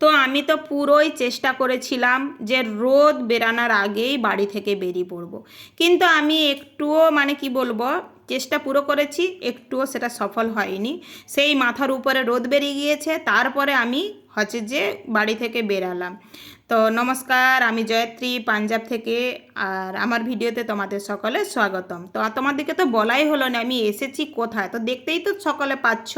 তো আমি তো পুরোই চেষ্টা করেছিলাম যে রোদ বেরানোর আগেই বাড়ি থেকে বেরিয়ে পড়ব, কিন্তু আমি একটুও মানে কি বলবো, চেষ্টা পুরো করেছি, একটুও সেটা সফল হয়নি। সেই মাথার উপরে রোদ বেরিয়ে গিয়েছে, তারপরে আমি হচ্ছে যে বাড়ি থেকে বেরালাম। তো নমস্কার, আমি জয়ত্রী পাঞ্জাব থেকে। আর আমার ভিডিওতে তোমাদের সকলে স্বাগতম। তো তোমাদেরকে তো বলাই হলো না আমি এসেছি কোথায়, তো দেখতেই তো সকলে পাচ্ছ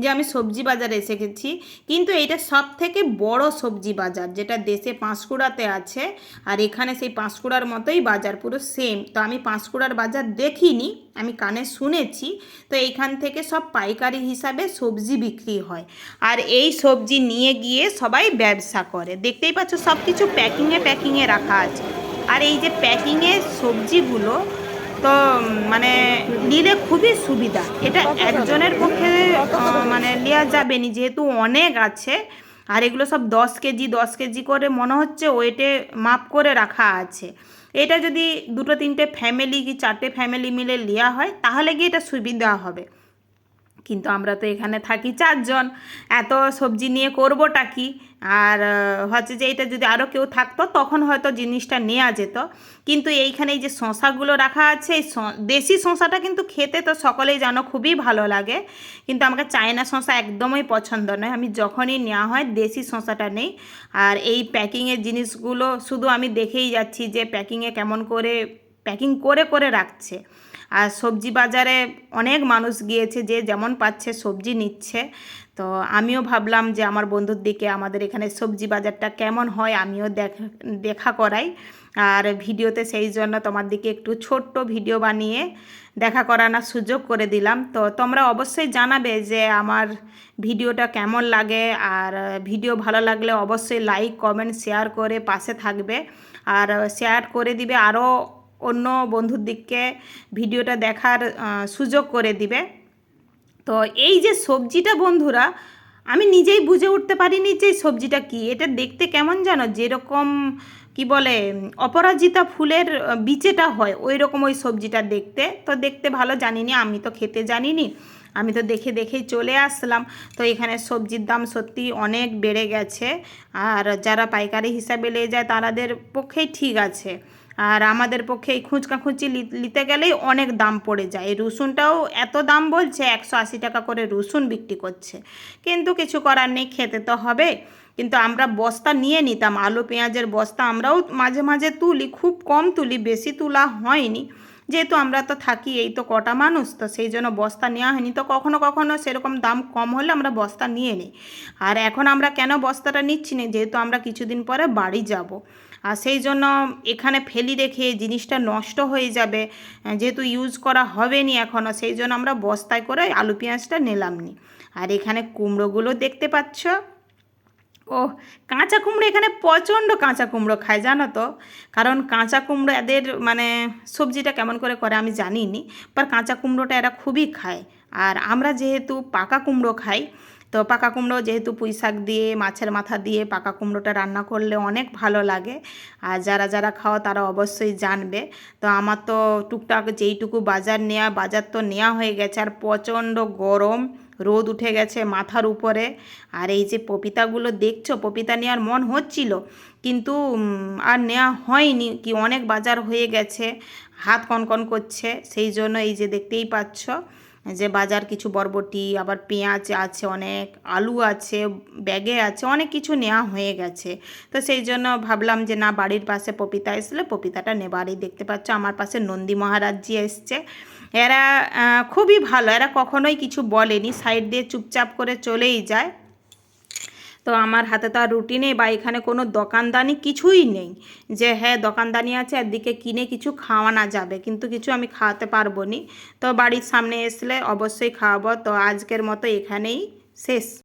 যে আমি সবজি বাজারে এসে গেছি। কিন্তু এইটা সব থেকে বড় সবজি বাজার, যেটা দেশে পাঁশকুড়াতে আছে। আর এখানে সেই পাঁশকুড়ার মতোই বাজার, পুরো সেম। তো আমি পাঁশকুড়ার বাজার দেখিনি, আমি কানে শুনেছি। তো এইখান থেকে সব পাইকারি হিসাবে সবজি বিক্রি হয়, আর এই সবজি নিয়ে গিয়ে সবাই ব্যবসা করে। দেখতেই পাচ্ছ সব কিছু প্যাকিংয়ে প্যাকিংয়ে রাখা আছে। আর এই যে প্যাকিংয়ে সবজিগুলো, তো মানে নিলে খুবই সুবিধা। এটা একজনের পক্ষে মানে নেওয়া যাবে না, যেহেতু অনেক আছে। আর এগুলো সব 10 কেজি 10 কেজি করে মনে হচ্ছে ওয়েটে মাপ করে রাখা আছে। এটা যদি দুটো তিনটে ফ্যামিলি কি চারটে ফ্যামিলি মিলে নেওয়া হয় তাহলে গিয়ে এটা সুবিধা হবে। কিন্তু আমরা তো এখানে থাকি 4 জন, এত সবজি নিয়ে করবোটা কি? আর হচ্ছে যে এটা যদি আরও কেউ থাকতো তখন হয়তো জিনিসটা নেওয়া যেত। কিন্তু এইখানে এই যে শশাগুলো রাখা আছে, এই দেশি শশাটা কিন্তু খেতে তো সকলেই জানো খুবই ভালো লাগে। কিন্তু আমাকে চায়না শশা একদমই পছন্দ নয়, আমি যখনই নেওয়া হয় দেশি শশাটা নেই। আর এই প্যাকিংয়ের জিনিসগুলো শুধু আমি দেখেই যাচ্ছি যে প্যাকিংয়ে কেমন করে প্যাকিং করে করে রাখছে। আর সবজি বাজারে অনেক মানুষ গিয়েছে, যে যেমন পাচ্ছে সবজি নিচ্ছে। তো আমিও ভাবলাম যে আমার বন্ধুর দিকে আমাদের এখানে সবজি বাজারটা কেমন হয় আমিও দেখা করাই। আর ভিডিওতে সেই জন্য তোমার দিকে একটু ছোট্ট ভিডিও বানিয়ে দেখা করানোর সুযোগ করে দিলাম। তো তোমরা অবশ্যই জানাবে যে আমার ভিডিওটা কেমন লাগে। আর ভিডিও ভালো লাগলে অবশ্যই লাইক কমেন্ট শেয়ার করে পাশে থাকবে। আর শেয়ার করে দিবে আরও অন্য বন্ধুর দিককে ভিডিওটা দেখার সুযোগ করে দিবে। তো এই যে সবজিটা বন্ধুরা, আমি নিজেই বুঝে উঠতে পারিনি যে সবজিটা কি। এটা দেখতে কেমন জানো, যেরকম কি বলে অপরাজিতা ফুলের বিচেটা হয় ওই রকম ওই সবজিটা দেখতে। তো দেখতে ভালো জানিনি, আমি তো খেতে জানিনি, আমি তো দেখে দেখেই চলে আসলাম। তো এখানে সবজির দাম সত্যি অনেক বেড়ে গেছে। আর যারা পাইকারি হিসাবে নিয়ে যায় তাদের পক্ষেই ঠিক আছে, আর আমাদের পক্ষে এই খুঁচকাখুঁচি নিতে গেলেই অনেক দাম পড়ে যায়। এই রসুনটাও এত দাম বলছে, 180 টাকা করে রসুন বিক্রি করছে। কিন্তু কিছু করার নেই, খেতে তো হবে। কিন্তু আমরা বস্তা নিয়ে নিতাম, আলু পেঁয়াজের বস্তা আমরাও মাঝে মাঝে তুলি, খুব কম তুলি, বেশি তোলা হয়নি। যেহেতু আমরা তো থাকি এই তো কটা মানুষ, তো সেই জন্য বস্তা নেওয়া হয়নি। তো কখনো কখনো সেরকম দাম কম হলে আমরা বস্তা নিয়ে নিই। আর এখন আমরা কেন বস্তাটা নিচ্ছি না, যেহেতু আমরা কিছুদিন পরে বাড়ি যাব। আর সেই জন্য এখানে ফেলি রেখে জিনিসটা নষ্ট হয়ে যাবে, যেহেতু ইউজ করা হবে নি এখনও, সেই জন্য আমরা বস্তায় করে আলু পেঁয়াজটা নিলাম নি। আর এখানে কুমড়োগুলো দেখতে পাচ্ছ, ও কাঁচা কুমড়ো, এখানে প্রচণ্ড কাঁচা কুমড়ো খায় জানো তো। কারণ কাঁচা কুমড়ো এদের মানে সবজিটা কেমন করে করে আমি জানি নি, বাট কাঁচা কুমড়োটা এরা খুবই খায়। আর আমরা যেহেতু পাকা কুমড়ো খাই, তো পাকা কুমড়ো যেহেতু পুঁই শাক দিয়ে মাছের মাথা দিয়ে পাকা কুমড়োটা রান্না করলে অনেক ভালো লাগে। আর যারা যারা খাও তারা অবশ্যই জানবে। তো আমার তো টুকটাক যেইটুকু বাজার তো নেওয়া হয়ে গেছে। আর প্রচণ্ড গরম, রোদ উঠে গেছে মাথার উপরে। আর এই যে পপিতাগুলো দেখছো, পপিতা নেওয়ার মন হচ্ছিল, কিন্তু আর নেওয়া হয়নি, কি অনেক বাজার হয়ে গেছে, হাত কনকন করছে। সেই জন্য এই যে দেখতেই পাচ্ছ যে বাজার কিছু বরবটি, আবার পেঁয়াজ আছে, অনেক আলু আছে, ব্যাগে আছে, অনেক কিছু নেওয়া হয়ে গেছে। তো সেই জন্য ভাবলাম যে না, বাড়ির পাশে পপিতা আসলে পপিতাটা নেবারই। দেখতে পাচ্ছ আমার পাশে নন্দী মহারাজজি এসছে। এরা খুবই ভালো, এরা কখনোই কিছু বলেনি, সাইড দিয়ে চুপচাপ করে চলেই যায়। তো আমার হাতে তো আর রুটি নেই, বা এখানে কোনো দোকানদানি কিছুই নেই যে হ্যাঁ দোকানদানি আছে একদিকে কিনে কিছু খাওয়ানো যাবে, কিন্তু কিছু আমি খাওয়াতে পারবো নি। তো বাড়ির সামনে আসলে অবশ্যই খাওয়াবো। তো আজকের মতো এখানেই শেষ।